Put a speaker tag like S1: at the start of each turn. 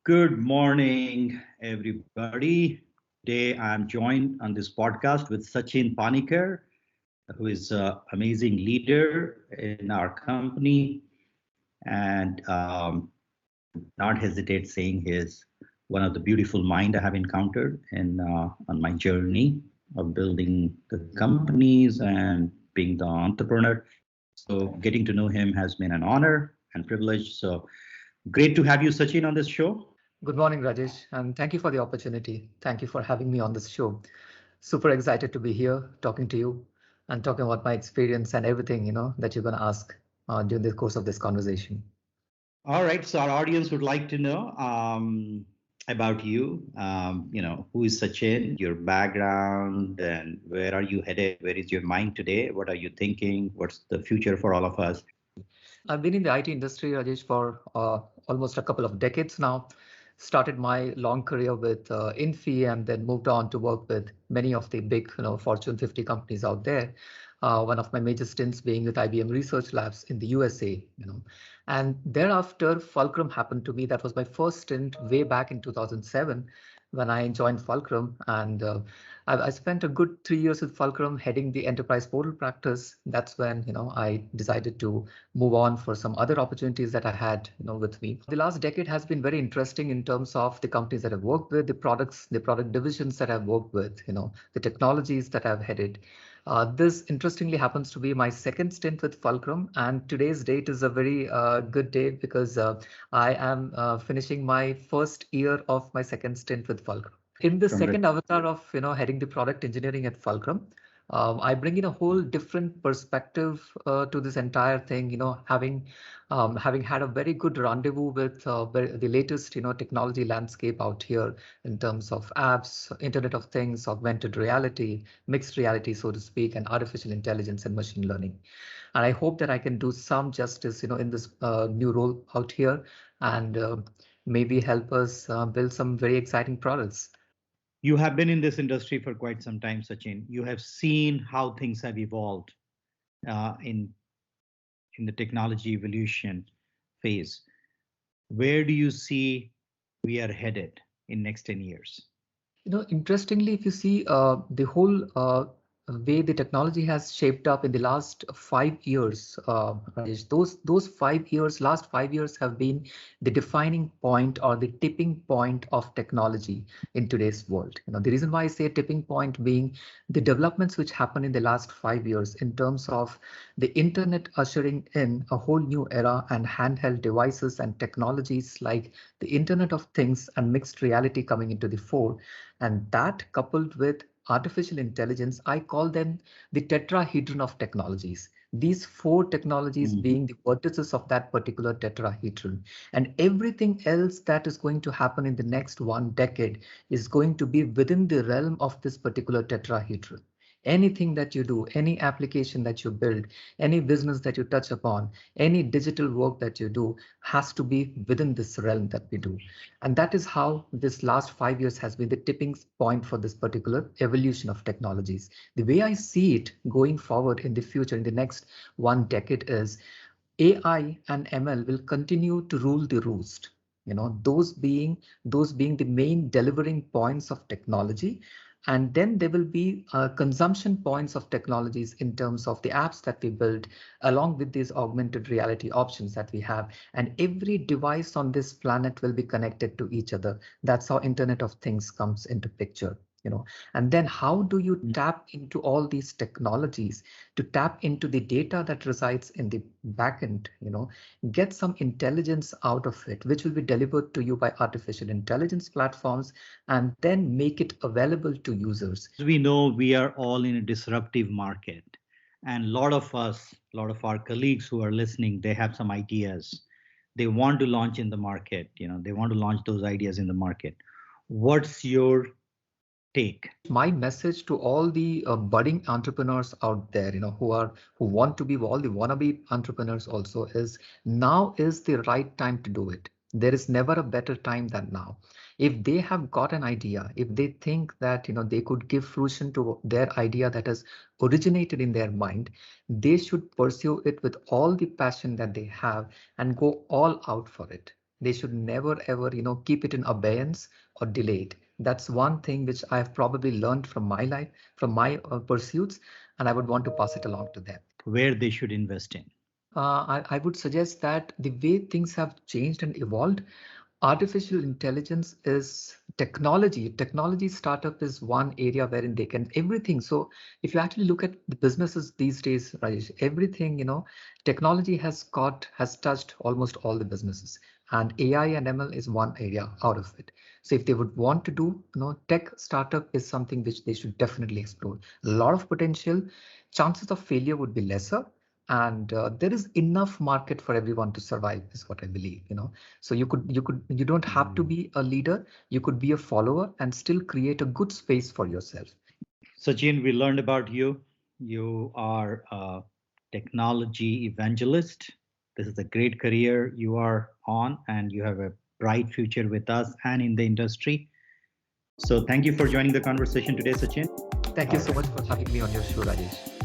S1: Good morning, everybody. Today I'm joined on this podcast with Sachin Panicker, who is an amazing leader in our company, and not hesitate saying he is one of the beautiful mind I have encountered in on my journey of building the companies and being the entrepreneur. So getting to know him has been an honor and privilege. So great to have you, Sachin, on this show.
S2: Good morning, Rajesh, and thank you for the opportunity. Thank you for having me on this show. Super excited to be here talking to you and talking about my experience and everything, that you're going to ask during the course of this conversation.
S1: All right, so our audience would like to know about you. Who is Sachin, your background, and where are you headed? Where is your mind today? What are you thinking? What's the future for all of us?
S2: I've been in the IT industry, Rajesh, for almost a couple of decades now. Started my long career with Infi and then moved on to work with many of the big, Fortune 50 companies out there. One of my major stints being with IBM Research Labs in the USA. And thereafter, Fulcrum happened to me. That was my first stint way back in 2007 when I joined Fulcrum. And I spent a good 3 years with Fulcrum heading the enterprise portal practice. That's when, I decided to move on for some other opportunities that I had, with me. The last decade has been very interesting in terms of the companies that I've worked with, the products, the product divisions that I've worked with, the technologies that I've headed. This interestingly happens to be my second stint with Fulcrum, and today's date is a very good day because I am finishing my first year of my second stint with Fulcrum. In the second avatar of heading the product engineering at Fulcrum, I bring in a whole different perspective to this entire thing. Having had a very good rendezvous with the latest technology landscape out here in terms of apps, Internet of Things, augmented reality, mixed reality, so to speak, and artificial intelligence and machine learning. And I hope that I can do some justice, in this new role out here and maybe help us build some very exciting products.
S1: You have been in this industry for quite some time, Sachin. You have seen how things have evolved in the technology evolution phase. Where do you see we are headed in next 10 years?
S2: Interestingly, if you see the whole way the technology has shaped up in the last 5 years, Rajesh, last 5 years have been the defining point or the tipping point of technology in today's world. The reason why I say tipping point being the developments which happened in the last 5 years in terms of the internet ushering in a whole new era and handheld devices and technologies like the Internet of Things and mixed reality coming into the fore. And that coupled with artificial intelligence, I call them the tetrahedron of technologies. These four technologies being the vertices of that particular tetrahedron. And everything else that is going to happen in the next 1 decade is going to be within the realm of this particular tetrahedron. Anything that you do, any application that you build, any business that you touch upon, any digital work that you do has to be within this realm that we do. And that is how this last 5 years has been the tipping point for this particular evolution of technologies. The way I see it going forward in the future, in the next 1 decade, is AI and ML will continue to rule the roost. Those being the main delivering points of technology. And then there will be consumption points of technologies in terms of the apps that we build, along with these augmented reality options that we have. And every device on this planet will be connected to each other. That's how Internet of Things comes into picture. And then how do you tap into all these technologies to tap into the data that resides in the backend, get some intelligence out of it, which will be delivered to you by artificial intelligence platforms, and then make it available to users.
S1: As we know, we are all in a disruptive market, and a lot of us, a lot of our colleagues who are listening, they have some ideas. They want to launch in the market. They want to launch those ideas in the market. What's your take?
S2: My message to all the budding entrepreneurs out there, who want to be all the wannabe entrepreneurs also, is now is the right time to do it. There is never a better time than now. If they have got an idea, if they think that they could give fruition to their idea that has originated in their mind, they should pursue it with all the passion that they have and go all out for it. They should never ever, keep it in abeyance or delay it. That's one thing which I've probably learned from my life, from my pursuits, and I would want to pass it along to them.
S1: Where they should invest in?
S2: I would suggest that the way things have changed and evolved, artificial intelligence is technology. Technology startup is one area wherein they can everything. So if you actually look at the businesses these days, Rajesh, everything, technology has touched almost all the businesses. And AI and ML is one area out of it. So if they would want to do, tech startup is something which they should definitely explore. A lot of potential, chances of failure would be lesser, and there is enough market for everyone to survive is what I believe. So you don't have to be a leader, you could be a follower and still create a good space for yourself.
S1: Sachin, we learned about you. You are a technology evangelist. This is a great career you are on, and you have a bright future with us and in the industry. So, thank you for joining the conversation today, Sachin.
S2: Thank you so much for having me on your show, Rajesh.